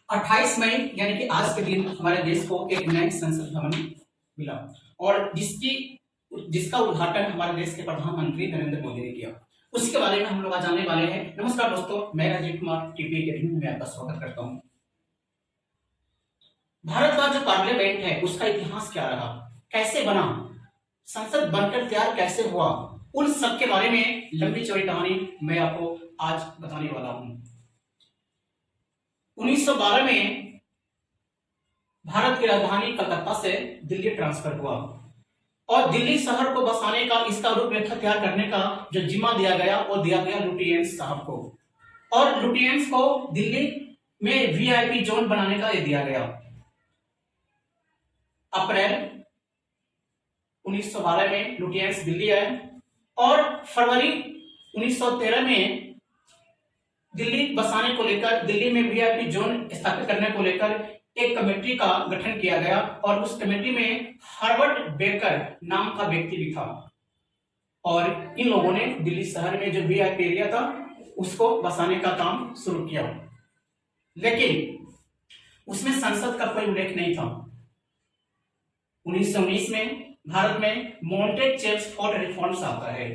28 मई यानी कि आज के दिन हमारे देश को एक नए संसद भवन मिला और जिसका उद्घाटन हमारे देश के प्रधानमंत्री नरेंद्र मोदी ने किया। उसके बारे में हम लोग आज जानने वाले हैं। नमस्कार दोस्तों, मैं राजीव कुमार टीपी अकेडमी में आपका स्वागत करता हूं। भारत का जो पार्लियामेंट है उसका इतिहास क्या रहा, कैसे बना, संसद बनकर तैयार कैसे हुआ, उन सब के बारे में लंबी चौड़ी कहानी मैं आपको आज बताने वाला हूं। 1912 में भारत की राजधानी कलकत्ता से दिल्ली ट्रांसफर हुआ और दिल्ली शहर को बसाने का, इसका रूपरेखा तैयार करने का जो जिम्मा दिया गया वो दिया गया लुटियंस साहब को, और लुटियंस को दिल्ली में वीआईपी जोन बनाने का ये दिया गया। अप्रैल 1912 में लुटियंस दिल्ली आए और फरवरी 1913 में दिल्ली बसाने को लेकर, दिल्ली में वीआईपी जोन स्थापित करने को लेकर एक कमेटी का गठन किया गया और उस कमेटी में हार्वर्ड बेकर नाम का व्यक्ति भी था और इन लोगों ने दिल्ली शहर में जो वीआईपी एरिया था उसको बसाने का काम शुरू किया, लेकिन उसमें संसद का कोई उल्लेख नहीं था। 1919 में भारत में मॉन्टेस्क्यू रिफॉर्म्स आता है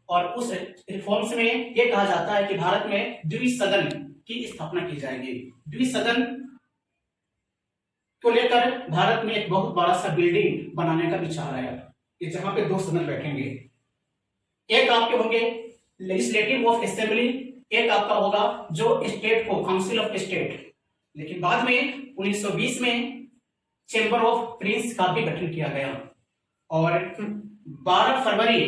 और उस रिफॉर्म्स में यह कहा जाता है कि भारत में द्विसदन की स्थापना की जाएगी। द्विसदन को लेकर भारत में एक बहुत बड़ा सा बिल्डिंग बनाने का विचार आया कि जहां पे दो सदन बैठेंगे, एक आपके होंगे लेजिस्लेटिव ऑफ असेंबली, एक आपका होगा जो स्टेट को काउंसिल ऑफ स्टेट। लेकिन बाद में 1920 में चैम्बर ऑफ प्रिंस का भी गठन किया गया और 12 फरवरी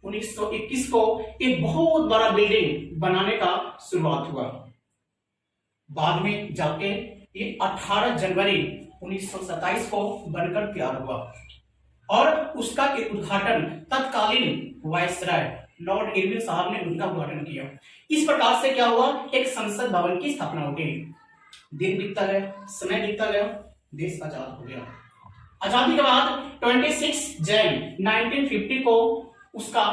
1921 को एक बहुत बड़ा बिल्डिंग बनाने का शुरुआत हुआ। बाद में जाके ये 18 जनवरी 1927 को बनकर तैयार हुआ और उसका उद्घाटन तत्कालीन वायसराय लॉर्ड इरविन साहब ने उनका उद्घाटन किया। इस प्रकार से क्या हुआ, एक संसद भवन की स्थापना हो गई। दिन बीतता गया, समय बीतता गया, देश आजाद हो गया। आजादी के बाद 26 जनवरी 1950 को उसका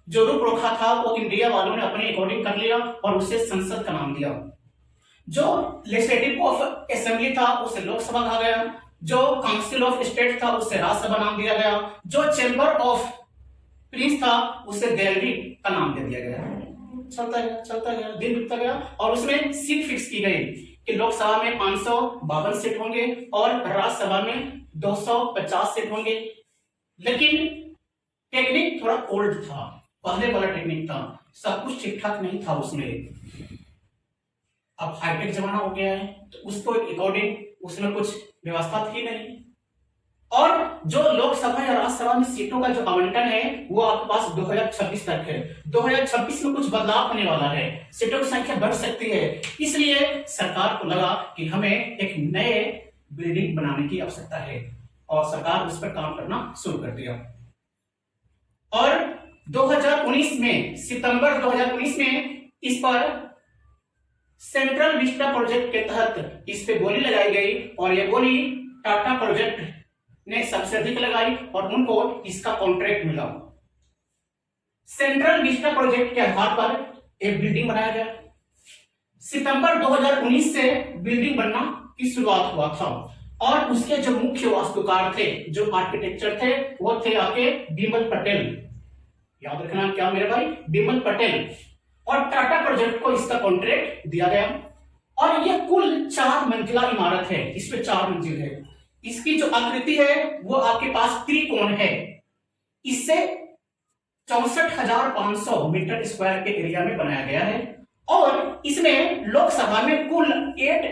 जो रूपरेखा था वो इंडिया वालों ने अपने अकॉर्डिंग कर लिया और उसे संसद का नाम दिया। जो लेजिस्लेटिव ऑफ असेंबली था उसे लोकसभा कहा गया, जो काउंसिल ऑफ स्टेट था उसे राज्यसभा नाम दिया गया, जो चैम्बर ऑफ प्रिंस था उसे दिल्ली का नाम दे दिया गया। चलता गया, दिन बीतता गया और उसमें सीट फिक्स की गई कि लोकसभा में 552 सीट होंगे और राज्यसभा में 250 सीट होंगे। लेकिन टेक्निक थोड़ा ओल्ड था, पहले वाला टेक्निक था, सब कुछ ठीक ठाक नहीं था उसमें। अब हाईटेक जमाना हो गया है तो उसको अकॉर्डिंग उसमें कुछ व्यवस्था थी नहीं, और जो लोकसभा या राज्यसभा में सीटों का जो आवंटन है वो आपके पास 2026 तक है। 2026 में कुछ बदलाव होने वाला है, सीटों की संख्या बढ़ सकती है, इसलिए सरकार को लगा कि हमें एक नए बिल्डिंग बनाने की आवश्यकता है और सरकार उस पर काम करना शुरू कर दिया। और 2019 में, सितंबर 2019 में इस पर सेंट्रल विस्टा प्रोजेक्ट के तहत इस पे बोली लगाई गई और ये बोली टाटा प्रोजेक्ट ने सबसे अधिक लगाई और उनको इसका कॉन्ट्रैक्ट मिला। सेंट्रल विस्टा प्रोजेक्ट के आधार पर एक बिल्डिंग बनाया गया। सितंबर 2019 से बिल्डिंग बनना की शुरुआत हुआ था और उसके जो मुख्य वास्तुकार थे, जो आर्किटेक्चर थे, वो थे आपके बिमल पटेल। याद रखना क्या मेरे भाई, बिमल पटेल। और टाटा प्रोजेक्ट को इसका कॉन्ट्रैक्ट दिया गया और यह कुल 4 मंजिला इमारत है। इसमें 4 मंजिल है। इसकी जो आकृति है वो आपके पास त्रिकोण है। इससे 64,500 मीटर स्क्वायर के एरिया में बनाया गया है और इसमें लोकसभा में कुल 8